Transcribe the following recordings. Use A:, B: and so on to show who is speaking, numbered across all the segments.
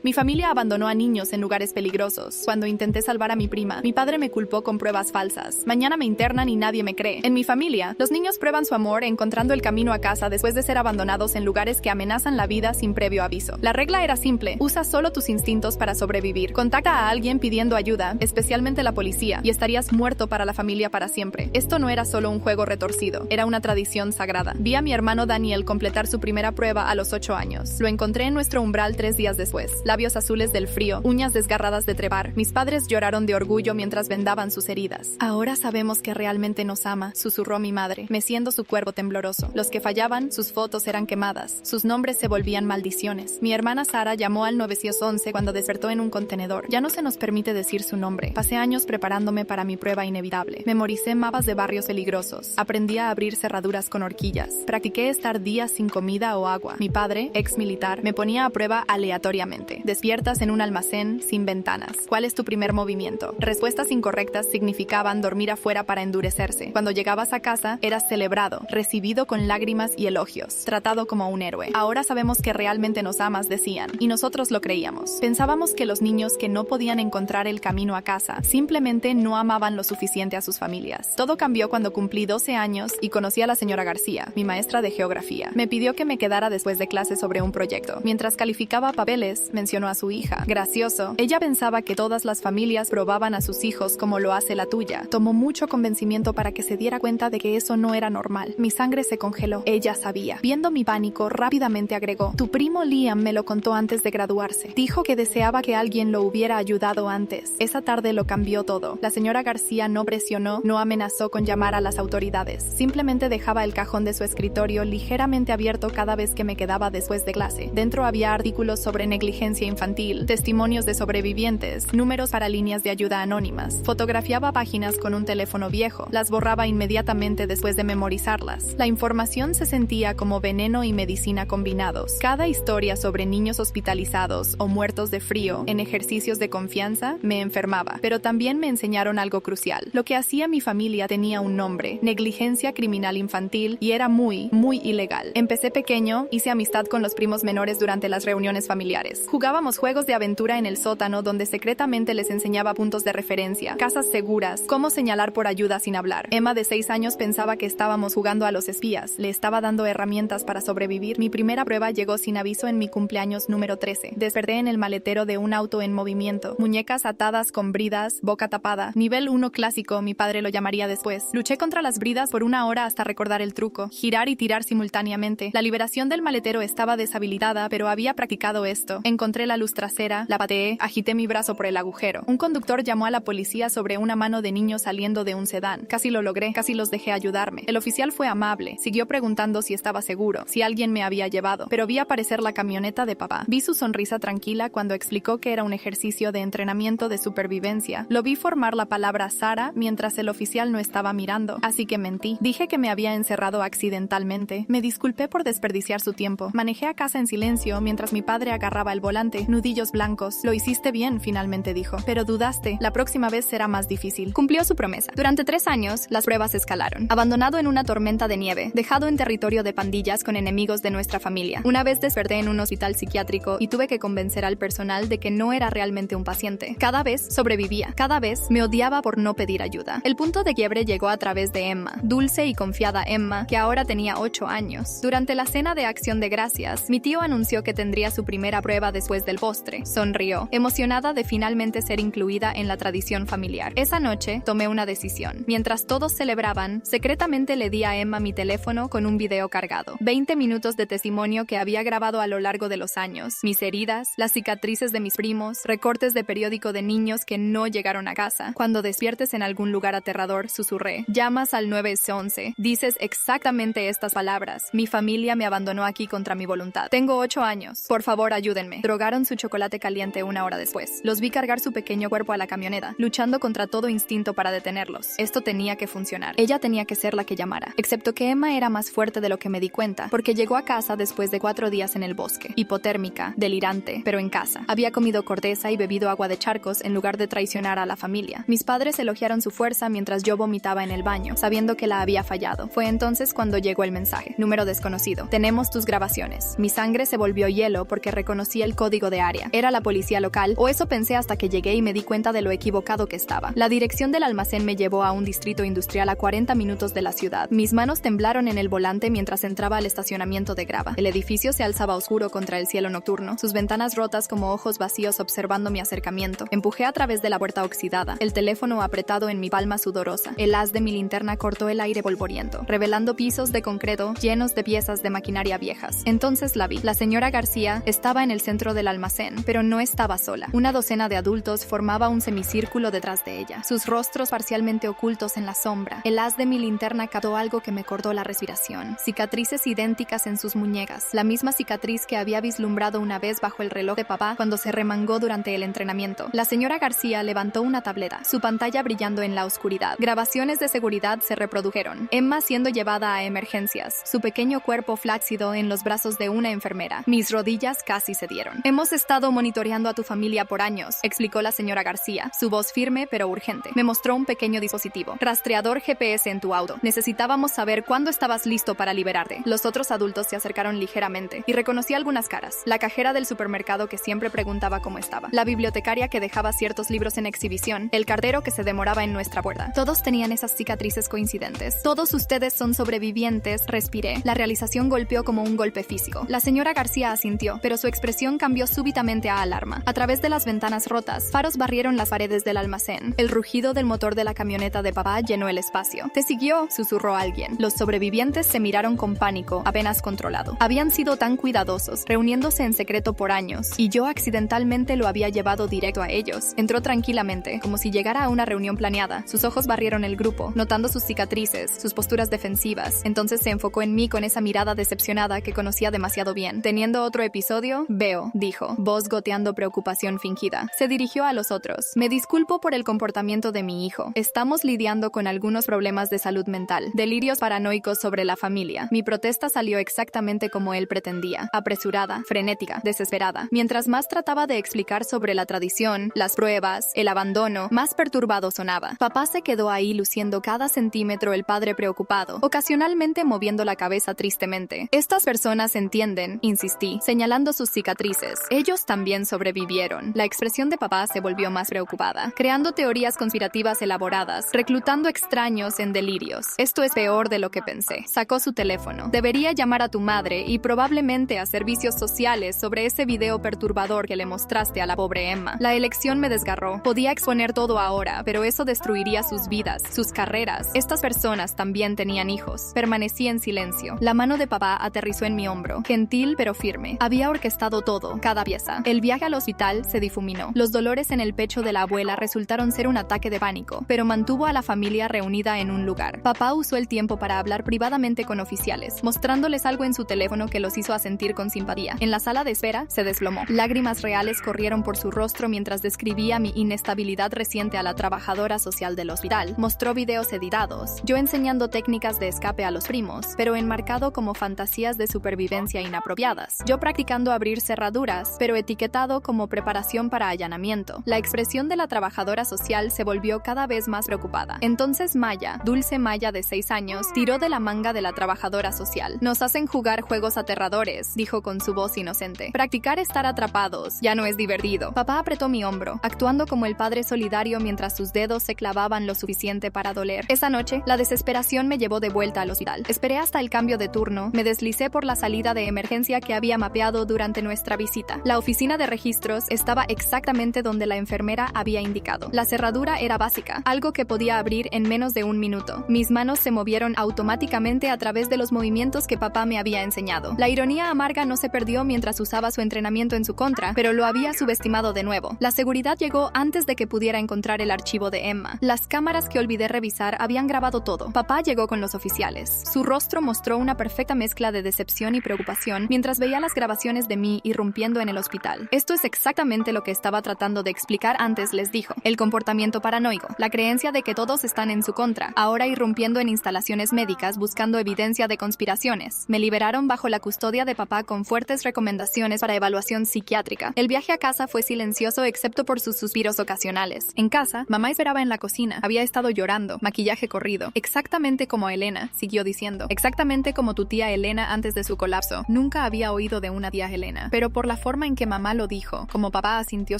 A: Mi familia abandonó a niños en lugares peligrosos. Cuando intenté salvar a mi prima, mi padre me culpó con pruebas falsas. Mañana me internan y nadie me cree. En mi familia, los niños prueban su amor encontrando el camino a casa después de ser abandonados en lugares que amenazan la vida sin previo aviso. La regla era simple: usa solo tus instintos para sobrevivir. Contacta a alguien pidiendo ayuda, especialmente la policía, y estarías muerto para la familia para siempre. Esto no era solo un juego retorcido, era una tradición sagrada. Vi a mi hermano Daniel completar su primera prueba a los 8 años. Lo encontré en nuestro umbral 3 días después. Labios azules del frío, uñas desgarradas de trepar. Mis padres lloraron de orgullo mientras vendaban sus heridas. Ahora sabemos que realmente nos ama, susurró mi madre, meciendo su cuerpo tembloroso. Los que fallaban, sus fotos eran quemadas. Sus nombres se volvían maldiciones. Mi hermana Sara llamó al 911 cuando despertó en un contenedor. Ya no se nos permite decir su nombre. Pasé años preparándome para mi prueba inevitable. Memoricé mapas de barrios peligrosos. Aprendí a abrir cerraduras con horquillas. Practiqué estar días sin comida o agua. Mi padre, ex militar, me ponía a prueba aleatoriamente. Despiertas en un almacén sin ventanas. ¿Cuál es tu primer movimiento? Respuestas incorrectas significaban dormir afuera para endurecerse. Cuando llegabas a casa, eras celebrado, recibido con lágrimas y elogios, tratado como un héroe. Ahora sabemos que realmente nos amas, decían, y nosotros lo creíamos. Pensábamos que los niños que no podían encontrar el camino a casa simplemente no amaban lo suficiente a sus familias. Todo cambió cuando cumplí 12 años y conocí a la señora García, mi maestra de geografía. Me pidió que me quedara después de clase sobre un proyecto. Mientras calificaba papeles, mencionó a su hija. Gracioso. Ella pensaba que todas las familias probaban a sus hijos como lo hace la tuya. Tomó mucho convencimiento para que se diera cuenta de que eso no era normal. Mi sangre se congeló. Ella sabía. Viendo mi pánico, rápidamente agregó: tu primo Liam me lo contó antes de graduarse. Dijo que deseaba que alguien lo hubiera ayudado antes. Esa tarde lo cambió todo. La señora García no presionó, no amenazó con llamar a las autoridades. Simplemente dejaba el cajón de su escritorio ligeramente abierto cada vez que me quedaba después de clase. Dentro había artículos sobre negligencia infantil, testimonios de sobrevivientes, números para líneas de ayuda anónimas. Fotografiaba páginas con un teléfono viejo. Las borraba inmediatamente después de memorizarlas. La información se sentía como veneno y medicina combinados. Cada historia sobre niños hospitalizados o muertos de frío en ejercicios de confianza me enfermaba. Pero también me enseñaron algo crucial. Lo que hacía mi familia tenía un nombre: negligencia criminal infantil, y era muy ilegal. Empecé pequeño, hice amistad con los primos menores durante las reuniones familiares. Jugábamos juegos de aventura en el sótano donde secretamente les enseñaba puntos de referencia, casas seguras, cómo señalar por ayuda sin hablar. Emma, de 6 años, pensaba que estábamos jugando a los espías. Le estaba dando herramientas para sobrevivir. Mi primera prueba llegó sin aviso en mi cumpleaños número 13. Desperté en el maletero de un auto en movimiento. Muñecas atadas con bridas, boca tapada. Nivel 1 clásico, mi padre lo llamaría después. Luché contra las bridas por 1 hora hasta recordar el truco: girar y tirar simultáneamente. La liberación del maletero estaba deshabilitada, pero había practicado esto. Encontré la luz trasera, la pateé, agité mi brazo por el agujero. Un conductor llamó a la policía sobre una mano de niño saliendo de un sedán. Casi lo logré, casi los dejé ayudarme. El oficial fue amable, siguió preguntando si estaba seguro, si alguien me había llevado, pero vi aparecer la camioneta de papá. Vi su sonrisa tranquila cuando explicó que era un ejercicio de entrenamiento de supervivencia. Lo vi formar la palabra Sara mientras el oficial no estaba mirando, así que mentí. Dije que me había encerrado accidentalmente. Me disculpé por desperdiciar su tiempo. Manejé a casa en silencio mientras mi padre agarraba el volante, nudillos blancos. Lo hiciste bien, finalmente dijo. Pero dudaste. La próxima vez será más difícil. Cumplió su promesa. Durante 3 años, las pruebas escalaron. Abandonado en una tormenta de nieve, dejado en territorio de pandillas con enemigos de nuestra familia. Una vez desperté en un hospital psiquiátrico y tuve que convencer al personal de que no era realmente un paciente. Cada vez sobrevivía. Cada vez me odiaba por no pedir ayuda. El punto de quiebre llegó a través de Emma, dulce y confiada Emma, que ahora tenía 8 años. Durante la cena de Acción de Gracias, mi tío anunció que tendría su primera prueba después del postre. Sonrió, emocionada de finalmente ser incluida en la tradición familiar. Esa noche, tomé una decisión. Mientras todos celebraban, secretamente le di a Emma mi teléfono con un video cargado. 20 minutos de testimonio que había grabado a lo largo de los años. Mis heridas, las cicatrices de mis primos, recortes de periódico de niños que no llegaron a casa. Cuando despiertes en algún lugar aterrador, susurré. Llamas al 911. Dices exactamente estas palabras: mi familia me abandonó aquí contra mi voluntad. Tengo 8 años. Por favor, ayúdenme. Drogaron su chocolate caliente 1 hora después. Los vi cargar su pequeño cuerpo a la camioneta, luchando contra todo instinto para detenerlos. Esto tenía que funcionar. Ella tenía que ser la que llamara. Excepto que Emma era más fuerte de lo que me di cuenta, porque llegó a casa después de 4 días en el bosque. Hipotérmica, delirante, pero en casa. Había comido corteza y bebido agua de charcos en lugar de traicionar a la familia. Mis padres elogiaron su fuerza mientras yo vomitaba en el baño, sabiendo que la había fallado. Fue entonces cuando llegó el mensaje. Número desconocido. Tenemos tus grabaciones. Mi sangre se volvió hielo porque reconocí el código código de área. ¿Era la policía local? O eso pensé hasta que llegué y me di cuenta de lo equivocado que estaba. La dirección del almacén me llevó a un distrito industrial a 40 minutos de la ciudad. Mis manos temblaron en el volante mientras entraba al estacionamiento de grava. El edificio se alzaba oscuro contra el cielo nocturno, sus ventanas rotas como ojos vacíos observando mi acercamiento. Empujé a través de la puerta oxidada, el teléfono apretado en mi palma sudorosa. El haz de mi linterna cortó el aire polvoriento, revelando pisos de concreto llenos de piezas de maquinaria viejas. Entonces la vi. La señora García estaba en el centro del almacén, pero no estaba sola. Una docena de adultos formaba un semicírculo detrás de ella, sus rostros parcialmente ocultos en la sombra. El haz de mi linterna captó algo que me cortó la respiración. Cicatrices idénticas en sus muñecas, la misma cicatriz que había vislumbrado una vez bajo el reloj de papá cuando se remangó durante el entrenamiento. La señora García levantó una tableta, su pantalla brillando en la oscuridad. Grabaciones de seguridad se reprodujeron. Emma siendo llevada a emergencias, su pequeño cuerpo flácido en los brazos de una enfermera. Mis rodillas casi cedieron. Hemos estado monitoreando a tu familia por años, explicó la señora García, su voz firme pero urgente. Me mostró un pequeño dispositivo. Rastreador GPS en tu auto. Necesitábamos saber cuándo estabas listo para liberarte. Los otros adultos se acercaron ligeramente y reconocí algunas caras. La cajera del supermercado que siempre preguntaba cómo estaba. La bibliotecaria que dejaba ciertos libros en exhibición. El cartero que se demoraba en nuestra puerta. Todos tenían esas cicatrices coincidentes. Todos ustedes son sobrevivientes, respiré. La realización golpeó como un golpe físico. La señora García asintió, pero su expresión cambió súbitamente a alarma. A través de las ventanas rotas, faros barrieron las paredes del almacén. El rugido del motor de la camioneta de papá llenó el espacio. «Te siguió», susurró alguien. Los sobrevivientes se miraron con pánico, apenas controlado. Habían sido tan cuidadosos, reuniéndose en secreto por años, y yo accidentalmente lo había llevado directo a ellos. Entró tranquilamente, como si llegara a una reunión planeada. Sus ojos barrieron el grupo, notando sus cicatrices, sus posturas defensivas. Entonces se enfocó en mí con esa mirada decepcionada que conocía demasiado bien. Teniendo otro episodio, veo, dijo, voz goteando preocupación fingida. Se dirigió a los otros. Me disculpo por el comportamiento de mi hijo. Estamos lidiando con algunos problemas de salud mental, delirios paranoicos sobre la familia. Mi protesta salió exactamente como él pretendía, apresurada, frenética, desesperada. Mientras más trataba de explicar sobre la tradición, las pruebas, el abandono, más perturbado sonaba. Papá se quedó ahí luciendo cada centímetro, el padre preocupado, ocasionalmente moviendo la cabeza tristemente. Estas personas entienden, insistí, señalando sus cicatrices. Ellos también sobrevivieron. La expresión de papá se volvió más preocupada, creando teorías conspirativas elaboradas, reclutando extraños en delirios. Esto es peor de lo que pensé. Sacó su teléfono. Debería llamar a tu madre y probablemente a servicios sociales sobre ese video perturbador que le mostraste a la pobre Emma. La elección me desgarró. Podía exponer todo ahora, pero eso destruiría sus vidas, sus carreras. Estas personas también tenían hijos. Permanecí en silencio. La mano de papá aterrizó en mi hombro, gentil pero firme. Había orquestado todo, cada pieza. El viaje al hospital se difuminó. Los dolores en el pecho de la abuela resultaron ser un ataque de pánico, pero mantuvo a la familia reunida en un lugar. Papá usó el tiempo para hablar privadamente con oficiales, mostrándoles algo en su teléfono que los hizo asentir con simpatía. En la sala de espera se desplomó. Lágrimas reales corrieron por su rostro mientras describía mi inestabilidad reciente a la trabajadora social del hospital. Mostró videos editados, yo enseñando técnicas de escape a los primos, pero enmarcado como fantasías de supervivencia inapropiadas. Yo practicando abrir cerraduras, pero etiquetado como preparación para allanamiento. La expresión de la trabajadora social se volvió cada vez más preocupada. Entonces Maya, Dulce Maya de 6 años, tiró de la manga de la trabajadora social. Nos hacen jugar juegos aterradores, dijo con su voz inocente. Practicar estar atrapados ya no es divertido. Papá apretó mi hombro, actuando como el padre solidario mientras sus dedos se clavaban lo suficiente para doler. Esa noche, la desesperación me llevó de vuelta al hospital. Esperé hasta el cambio de turno, me deslicé por la salida de emergencia que había mapeado durante nuestra visita. La oficina de registros estaba exactamente donde la enfermera había indicado. La cerradura era básica, algo que podía abrir en menos de un minuto. Mis manos se movieron automáticamente a través de los movimientos que papá me había enseñado. La ironía amarga no se perdió mientras usaba su entrenamiento en su contra, pero lo había subestimado de nuevo. La seguridad llegó antes de que pudiera encontrar el archivo de Emma. Las cámaras que olvidé revisar habían grabado todo. Papá llegó con los oficiales. Su rostro mostró una perfecta mezcla de decepción y preocupación mientras veía las grabaciones de mí irrumpiendo en el hospital. Esto es exactamente lo que estaba tratando de explicar antes, les dijo. El comportamiento paranoico, la creencia de que todos están en su contra, ahora irrumpiendo en instalaciones médicas buscando evidencia de conspiraciones. Me liberaron bajo la custodia de papá con fuertes recomendaciones para evaluación psiquiátrica. El viaje a casa fue silencioso excepto por sus suspiros ocasionales. En casa, mamá esperaba en la cocina. Había estado llorando, maquillaje corrido. Exactamente como Elena, siguió diciendo. Exactamente como tu tía Elena antes de su colapso. Nunca había oído de una tía Elena. Pero por la forma en que mamá lo dijo, como papá asintió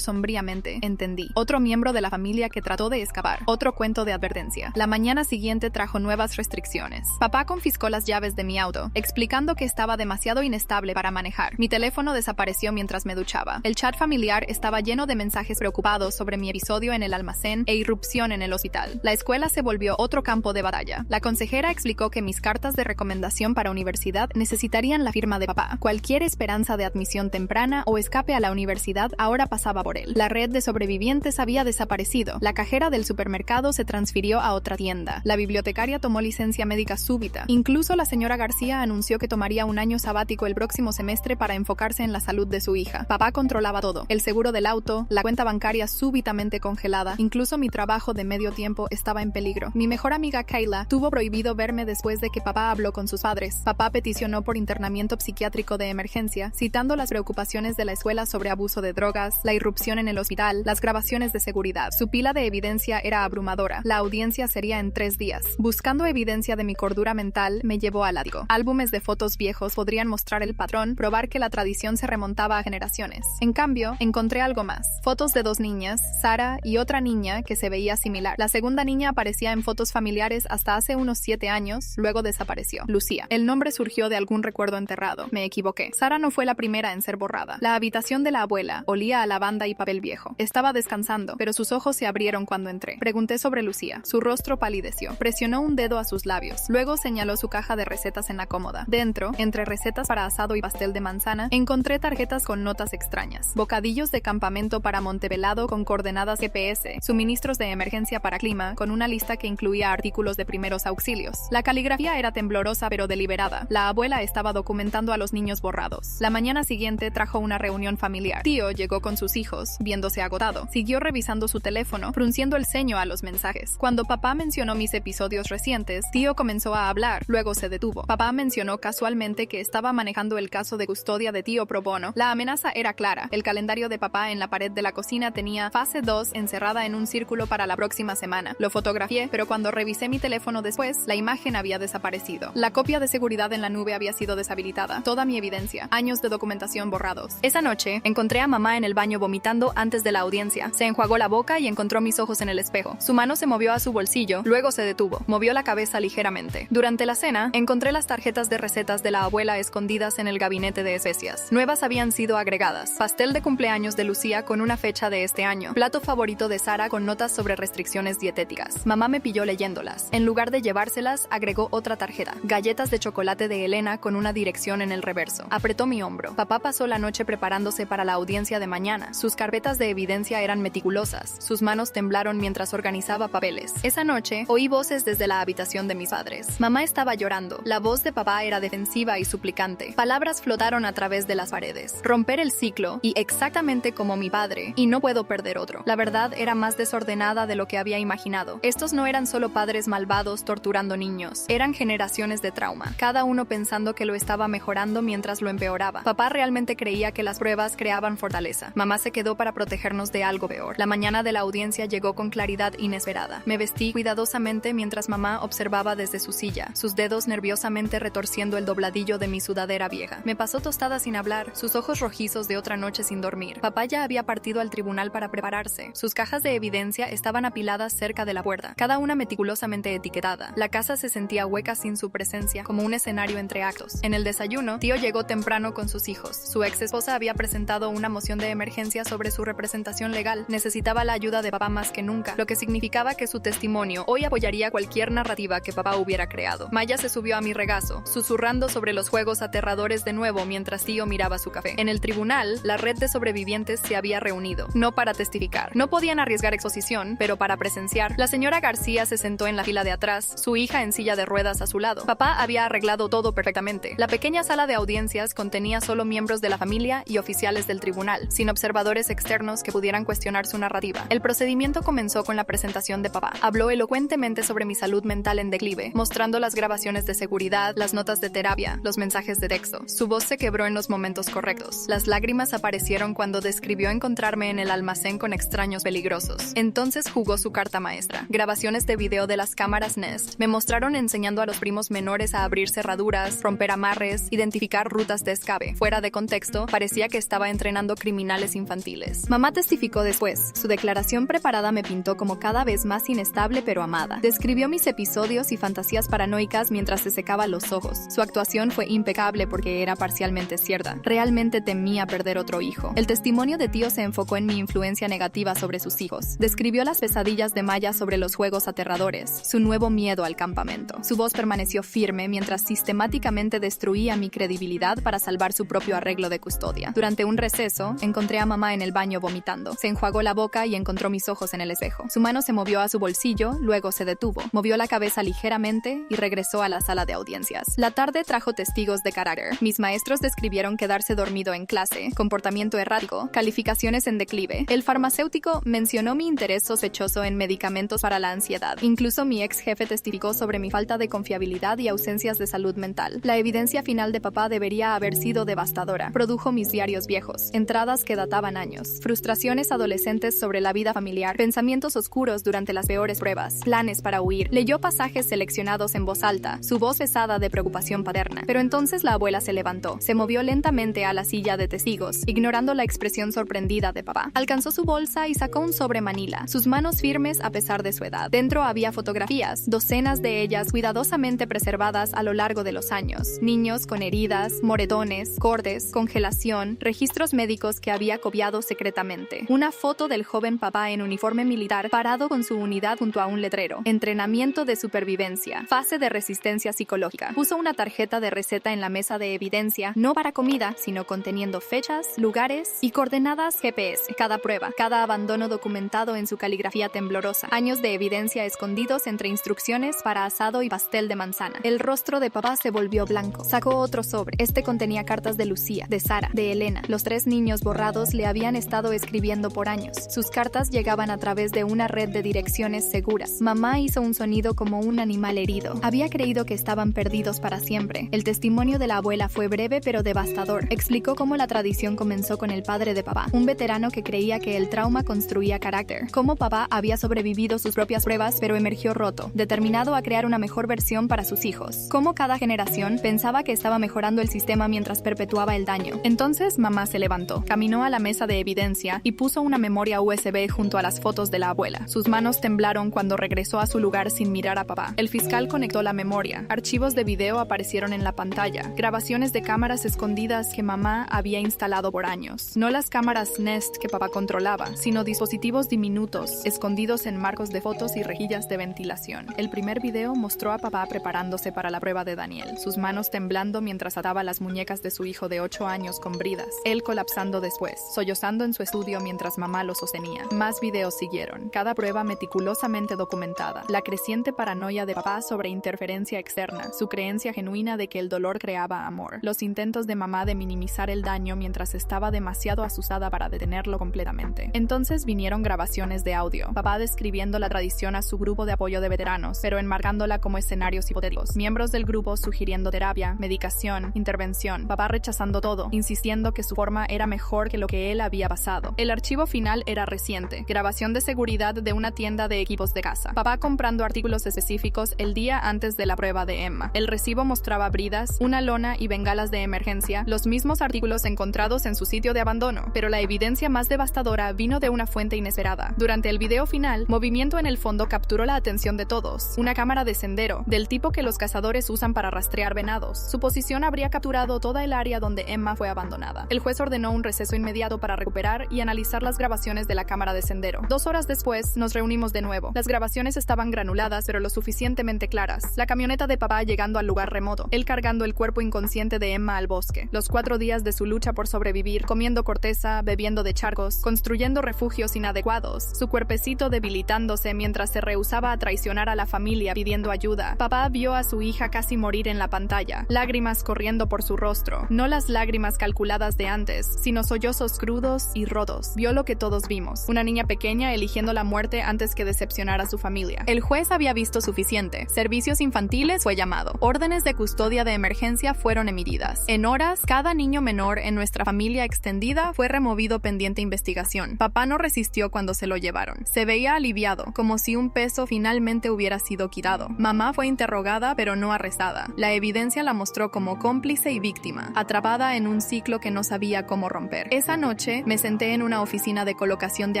A: sombríamente, entendí. Otro miembro de la familia que trató de escapar. Otro cuento de advertencia. La mañana siguiente trajo nuevas restricciones. Papá confiscó las llaves de mi auto, explicando que estaba demasiado inestable para manejar. Mi teléfono desapareció mientras me duchaba. El chat familiar estaba lleno de mensajes preocupados sobre mi episodio en el almacén e irrupción en el hospital. La escuela se volvió otro campo de batalla. La consejera explicó que mis cartas de recomendación para universidad necesitarían la firma de papá. Cualquier esperanza de admisión temprana o escape a la universidad ahora pasaba por él. La red de sobrevivientes había desaparecido. La cajera del supermercado se transfirió a otra tienda. La bibliotecaria tomó licencia médica súbita. Incluso la señora García anunció que tomaría un año sabático el próximo semestre para enfocarse en la salud de su hija. Papá controlaba todo. El seguro del auto, la cuenta bancaria súbitamente congelada. Incluso mi trabajo de medio tiempo estaba en peligro. Mi mejor amiga Kayla tuvo prohibido verme después de que papá habló con sus padres. Papá peticionó por internamiento psiquiátrico de emergencia, citando las preocupaciones de la escuela sobre abuso de drogas, la irrupción en el hospital, las grabaciones de seguridad. Su pila de evidencia era abrumadora. La audiencia sería en 3 días. Buscando evidencia de mi cordura mental, me llevó al ático. Álbumes de fotos viejos podrían mostrar el patrón, probar que la tradición se remontaba a generaciones. En cambio, encontré algo más. Fotos de 2 niñas, Sara y otra niña que se veía similar. La segunda niña aparecía en fotos familiares hasta hace unos 7 años, luego desapareció. Lucía. El nombre surgió de algún recuerdo enterrado. Me equivoqué. Sara no fue la primera en ser borrada. La habitación de la abuela olía a lavanda y papel viejo. Estaba descansando, pero sus ojos se abrieron cuando entré. Pregunté sobre Lucía. Su rostro palideció. Presionó un dedo a sus labios. Luego señaló su caja de recetas en la cómoda. Dentro, entre recetas para asado y pastel de manzana, encontré tarjetas con notas extrañas. Bocadillos de campamento para Montebelado con coordenadas GPS. Suministros de emergencia para clima, con una lista que incluía artículos de primeros auxilios. La caligrafía era temblorosa pero deliberada. La abuela estaba documentando a los niños borrados. La mañana siguiente trajo una reunión familiar. Tío llegó con sus hijos, viéndose agotado. Siguió revisando su teléfono, frunciendo el ceño a los mensajes. Cuando papá mencionó mis episodios recientes, tío comenzó a hablar, luego se detuvo. Papá mencionó casualmente que estaba manejando el caso de custodia de tío pro bono. La amenaza era clara. El calendario de papá en la pared de la cocina tenía fase 2 encerrada en un círculo para la próxima semana. Lo fotografié, pero cuando revisé mi teléfono después, la imagen había desaparecido. La copia de seguridad en la nube había sido deshabilitada. Toda mi evidencia. Años de documentación borrados. Esa noche, encontré a mamá en el baño vomitando antes de la audiencia. Se enjuagó la boca y encontró mis ojos en el espejo. Su mano se movió a su bolsillo, luego se detuvo. Movió la cabeza ligeramente. Durante la cena, encontré las tarjetas de recetas de la abuela escondidas en el gabinete de especias. Nuevas habían sido agregadas. Pastel de cumpleaños de Lucía con una fecha de este año. Plato favorito de Sara con notas sobre restricciones dietéticas. Mamá me pilló leyéndolas. En lugar de llevárselas, agregó otra tarjeta. Galletas de chocolate de Elena con una dirección en el reverso. Apretó mi hombro. Papá pasó la noche preparándose para la audiencia de mañana. Sus carpetas de evidencia eran meticulosas. Sus manos temblaron mientras organizaba papeles. Esa noche, oí voces desde la habitación de mis padres. Mamá estaba llorando. La voz de papá era defensiva y suplicante. Palabras flotaron a través de las paredes. Romper el ciclo, y exactamente como mi padre, y no puedo perder otro. La verdad era más desordenada de lo que había imaginado. Estos no eran solo padres malvados torturando niños. Eran generaciones de trauma. Cada uno pensando que lo estaba mejorando mientras lo empeoraba. Papá realmente creía que las pruebas creaban fortaleza. Mamá se quedó para protegernos de algo peor. La mañana de la audiencia llegó con claridad inesperada. Me vestí cuidadosamente mientras mamá observaba desde su silla, sus dedos nerviosamente retorciendo el dobladillo de mi sudadera vieja. Me pasó tostada sin hablar, sus ojos rojizos de otra noche sin dormir. Papá ya había partido al tribunal para prepararse. Sus cajas de evidencia estaban apiladas cerca de la puerta, cada una meticulosamente etiquetada. La casa se sentía hueca sin su presencia, como un escenario entre actos. En el desayuno, tío llegó temprano con sus hijos. Su ex esposa había presentado una moción de emergencia sobre su representación legal. Necesitaba la ayuda de papá más que nunca, lo que significaba que su testimonio hoy apoyaría cualquier narrativa que papá hubiera creado. Maya se subió a mi regazo, susurrando sobre los juegos aterradores de nuevo mientras tío miraba su café. En el tribunal, la red de sobrevivientes se había reunido, no para testificar. No podían arriesgar exposición, pero para presenciar. La señora García se sentó en la fila de atrás, su hija en silla de ruedas a su lado. Papá había arreglado todo perfectamente. La pequeña sala de audiencias contenía solo miembros de la familia y oficiales del tribunal, sin observadores externos que pudieran cuestionar su narrativa. El procedimiento comenzó con la presentación de papá. Habló elocuentemente sobre mi salud mental en declive, mostrando las grabaciones de seguridad, las notas de terapia, los mensajes de texto. Su voz se quebró en los momentos correctos. Las lágrimas aparecieron cuando describió encontrarme en el almacén con extraños peligrosos. Entonces jugó su carta maestra. Grabaciones de video de las cámaras Nest me mostraron enseñando a los primos menores a abrir cerraduras, romper amarres, identificar rutas de escape. Fuera de contexto, Incluso, parecía que estaba entrenando criminales infantiles. Mamá testificó después. Su declaración preparada me pintó como cada vez más inestable pero amada. Describió mis episodios y fantasías paranoicas mientras se secaba los ojos. Su actuación fue impecable porque era parcialmente cierta. Realmente temía perder otro hijo. El testimonio de tío se enfocó en mi influencia negativa sobre sus hijos. Describió las pesadillas de Maya sobre los juegos aterradores, su nuevo miedo al campamento. Su voz permaneció firme mientras sistemáticamente destruía mi credibilidad para salvar su propio arreglo de custodia. Durante un receso, encontré a mamá en el baño vomitando. Se enjuagó la boca y encontró mis ojos en el espejo. Su mano se movió a su bolsillo, luego se detuvo. Movió la cabeza ligeramente y regresó a la sala de audiencias. La tarde trajo testigos de carácter. Mis maestros describieron quedarse dormido en clase, comportamiento errático, calificaciones en declive. El farmacéutico mencionó mi interés sospechoso en medicamentos para la ansiedad. Incluso mi ex jefe testificó sobre mi falta de confiabilidad y ausencias de salud mental. La evidencia final de papá debería haber sido devastadora. Produjo mis diarios viejos, entradas que databan años, frustraciones adolescentes sobre la vida familiar, pensamientos oscuros durante las peores pruebas, planes para huir. Leyó pasajes seleccionados en voz alta, su voz pesada de preocupación paterna. Pero entonces la abuela se levantó, se movió lentamente a la silla de testigos, ignorando la expresión sorprendida de papá. Alcanzó su bolsa y sacó un sobre manila, sus manos firmes a pesar de su edad. Dentro había fotografías, docenas de ellas cuidadosamente preservadas a lo largo de los años. Niños con heridas, moretones, cortes, congelación, registros médicos que había copiado secretamente. Una foto del joven papá en uniforme militar parado con su unidad junto a un letrero. Entrenamiento de supervivencia. Fase de resistencia psicológica. Puso una tarjeta de receta en la mesa de evidencia, no para comida, sino conteniendo fechas, lugares y coordenadas GPS. Cada prueba, cada abandono documentado en su caligrafía temblorosa. Años de evidencia escondidos entre instrucciones para asado y pastel de manzana. El rostro de papá se volvió blanco. Sacó otro sobre. Este contenía cartas de Lucía, de Sara, de Elena. Los 3 niños borrados le habían estado escribiendo por años. Sus cartas llegaban a través de una red de direcciones seguras. Mamá hizo un sonido como un animal herido. Había creído que estaban perdidos para siempre. El testimonio de la abuela fue breve pero devastador. Explicó cómo la tradición comenzó con el padre de papá, un veterano que creía que el trauma construía carácter. Cómo papá había sobrevivido sus propias pruebas pero emergió roto, determinado a crear una mejor versión para sus hijos. Cómo cada generación pensaba que estaba mejorando el sistema mientras perpetuaba el daño. Entonces mamá se levantó, caminó a la mesa de evidencia y puso una memoria USB junto a las fotos de la abuela. Sus manos temblaron cuando regresó a su lugar sin mirar a papá. El fiscal conectó la memoria. Archivos de video aparecieron en la pantalla. Grabaciones de cámaras escondidas que mamá había instalado por años. No las cámaras Nest que papá controlaba, sino dispositivos diminutos, escondidos en marcos de fotos y rejillas de ventilación. El primer video mostró a papá preparándose para la prueba de Daniel, sus manos temblando mientras ataba las muñecas de su hijo de 8 años con bridas, él colapsando después, sollozando en su estudio mientras mamá lo sostenía. Más videos siguieron, cada prueba meticulosamente documentada. La creciente paranoia de papá sobre interferencia externa, su creencia genuina de que el dolor creaba amor, los intentos de mamá de minimizar el daño mientras estaba demasiado asustada para detenerlo completamente. Entonces vinieron grabaciones de audio, papá describiendo la tradición a su grupo de apoyo de veteranos, pero enmarcándola como escenarios hipotéticos. Miembros del grupo sugiriendo terapia, medicación, intervención, papá rechazando todo, insistiendo que su forma era mejor que lo que él había pasado. El archivo final era reciente, grabación de seguridad de una tienda de equipos de casa. Papá comprando artículos específicos el día antes de la prueba de Emma. El recibo mostraba bridas, una lona y bengalas de emergencia, los mismos artículos encontrados en su sitio de abandono, pero la evidencia más devastadora vino de una fuente inesperada. Durante el video final, movimiento en el fondo capturó la atención de todos. Una cámara de sendero, del tipo que los cazadores usan para rastrear venados. Su posición habría capturado toda el área donde Emma fue abandonada. El juez ordenó un receso inmediato para recuperar y analizar las grabaciones de la cámara de sendero. 2 horas después, nos reunimos de nuevo. Las grabaciones estaban granuladas, pero lo suficientemente claras. La camioneta de papá llegando al lugar remoto, él cargando el cuerpo inconsciente de Emma al bosque. Los 4 días de su lucha por sobrevivir, comiendo corteza, bebiendo de charcos, construyendo refugios inadecuados, su cuerpecito debilitándose mientras se rehusaba a traicionar a la familia pidiendo ayuda. Papá vio a su hija casi morir en la pantalla, lágrimas corriendo por su rostro, no las lágrimas calculadas de antes, sino sollozos crudos y rotos. Vio lo que todos vimos, una niña pequeña eligiendo la muerte antes que decepcionar a su familia. El juez había visto suficiente. Servicios infantiles fue llamado. Órdenes de custodia de emergencia fueron emitidas. En horas, cada niño menor en nuestra familia extendida fue removido pendiente investigación. Papá no resistió cuando se lo llevaron. Se veía aliviado, como si un peso finalmente hubiera sido quitado. Mamá fue interrogada pero no arrestada. La evidencia la mostró como cómplice y víctima, atrapada en un ciclo que no sabía cómo romper. Esa noche, me senté en una oficina de colocación de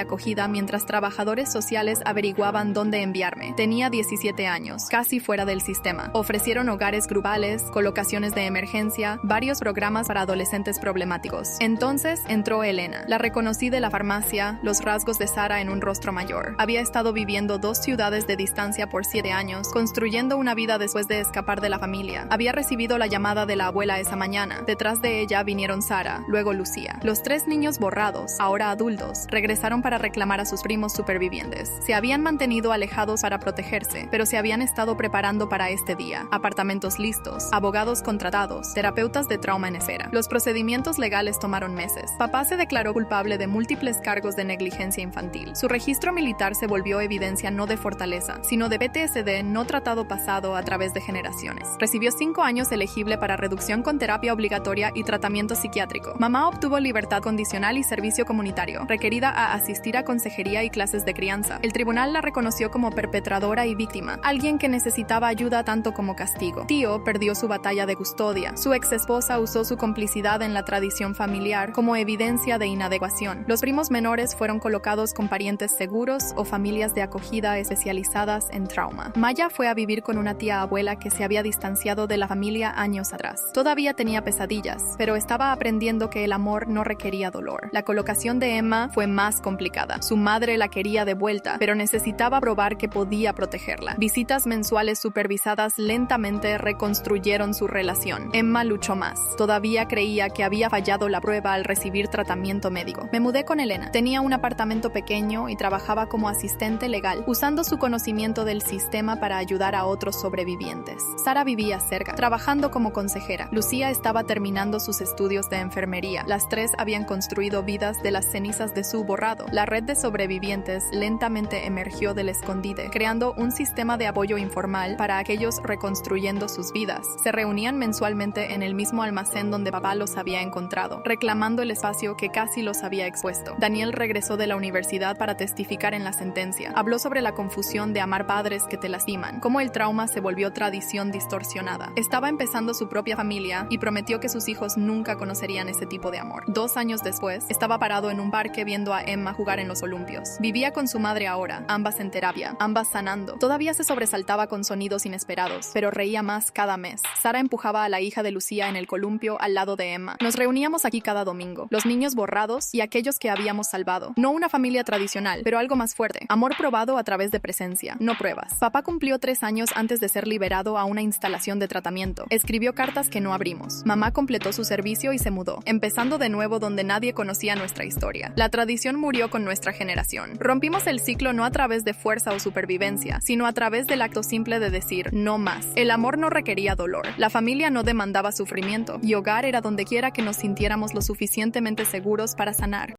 A: acogida mientras trabajadores sociales averiguaban dónde enviarme. Tenía 17 años, casi fuera del sistema. Ofrecieron hogares grupales, colocaciones de emergencia, varios programas para adolescentes problemáticos. Entonces entró Elena. La reconocí de la farmacia, los rasgos de Sara en un rostro mayor. Había estado viviendo 2 ciudades de distancia por 7 años, construyendo una vida después de escapar de la familia. Había recibido la llamada de la abuela esa mañana. Detrás de ella vinieron Sara, luego Lucía. Los 3 niños borrados, ahora adultos, regresaron para reclamar a sus primos supervivientes. Se habían mantenido alejados para protegerse, pero se habían estado preparando para este día. Apartamentos listos, abogados contratados, terapeutas de trauma en espera. Los procedimientos legales tomaron meses. Papá se declaró culpable de múltiples cargos de negligencia infantil. Su registro militar se volvió evidencia no de fortaleza, sino de PTSD no tratado pasado a través de generaciones. Recibió 5 años elegible para reducción con terapia obligatoria y tratamiento psiquiátrico. Mamá obtuvo libertad condicional y servicio comunitario, requerida a asistir a consejería y clases de crianza. El tribunal la reconoció como perpetradora y víctima, alguien que necesitaba ayuda tanto como castigo. Tío perdió su batalla de custodia. Su ex esposa usó su complicidad en la tradición familiar como evidencia de inadecuación. Los primos menores fueron colocados con parientes seguros o familias de acogida especializadas en trauma. Maya fue a vivir con una tía abuela que se había distanciado de la familia años atrás. Todavía tenía pesadillas, pero estaba aprendiendo que el amor no requería dolor. La colocación de Emma fue más complicada. Su madre la quería de vuelta, pero necesitaba probar que podía protegerla. Visitas mensuales supervisadas lentamente reconstruyeron su relación. Emma luchó más. Todavía creía que había fallado la prueba al recibir tratamiento médico. Me mudé con Elena. Tenía un apartamento pequeño y trabajaba como asistente legal, usando su conocimiento del sistema para ayudar a otros sobrevivientes. Sara vivía cerca, trabajando como consejera. Lucía estaba terminando sus estudios de enfermería. Las 3 habían construido vidas de las cenizas de su borrado. La red de sobrevivientes lentamente emergió del escondite, creando un sistema de apoyo informal para aquellos reconstruyendo sus vidas. Se reunían mensualmente en el mismo almacén donde papá los había encontrado, reclamando el espacio que casi los había expuesto. Daniel regresó de la universidad para testificar en la sentencia. Habló sobre la confusión de amar padres que te lastiman, cómo el trauma se volvió tradición distorsionada. Estaba empezando su propia familia y prometió que sus hijos nunca conocerían ese tipo de amor. 2 años después, estaba parado en un parque viendo a Emma jugar en los Olympios. Vivía con su madre ahora, ambas en terapia, ambas sanando. Todavía se sobresaltaba con sonidos inesperados, pero reía más cada mes. Sara empujaba a la hija de Lucía en el columpio al lado de Emma. Nos reuníamos aquí cada domingo, los niños borrados y aquellos que habíamos salvado. No una familia tradicional, pero algo más fuerte. Amor probado a través de presencia, no pruebas. Papá cumplió 3 años antes de ser liberado a una instalación de tratamiento. Escribió cartas que no abrimos. Mamá completó su servicio y se mudó, empezando de nuevo donde nadie conocía nuestra historia. La tradición murió con nuestra generación. Rompimos el ciclo no a través de fuerza o supervivencia, sino a través del acto simple de decir no más. El amor no requería dolor. La familia no demandaba sufrimiento. Y hogar era donde quiera que nos sintiéramos lo suficientemente seguros para sanar.